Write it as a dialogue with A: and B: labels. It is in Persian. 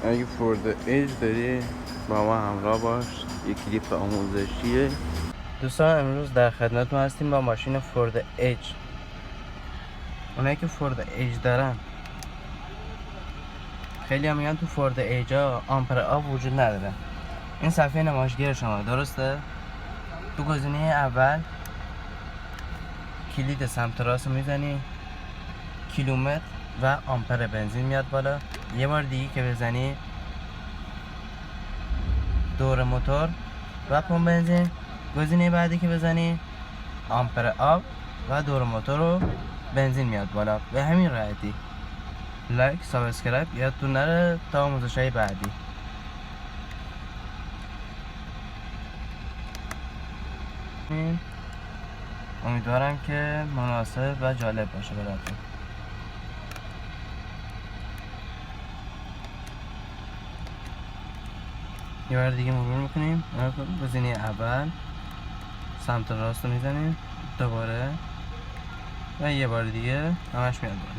A: اگه فورد ایج داری با ما همراه باش. یک کلیپ آموزشیه. دوستان امروز در خدمتتون هستیم با ماشین فورد ایج. اونایی که فورد ایج دارن خیلی هم میگن تو فورد ایج ها آمپر آب وجود نداره. این صفحه نمایشگر شما درسته؟ تو گزینه اول کلید سمت راست میزنی، کیلومتر و آمپر بنزین میاد بالا. یه بار دیگه که بزنی دور موتور و پمپ بنزین. گزینه بعدی که بزنی آمپر آب و دور موتور و بنزین میاد بالا. به همین راحتی. لایک، سابسکرایب یادتون نره تا آموزش‌های بعدی. امیدوارم که مناسب و جالب باشه براتون. یه بار دیگه مرور میکنیم. گزینه اول سمت راست رو میزنیم دوباره و یه بار دیگه همش میاد بالا.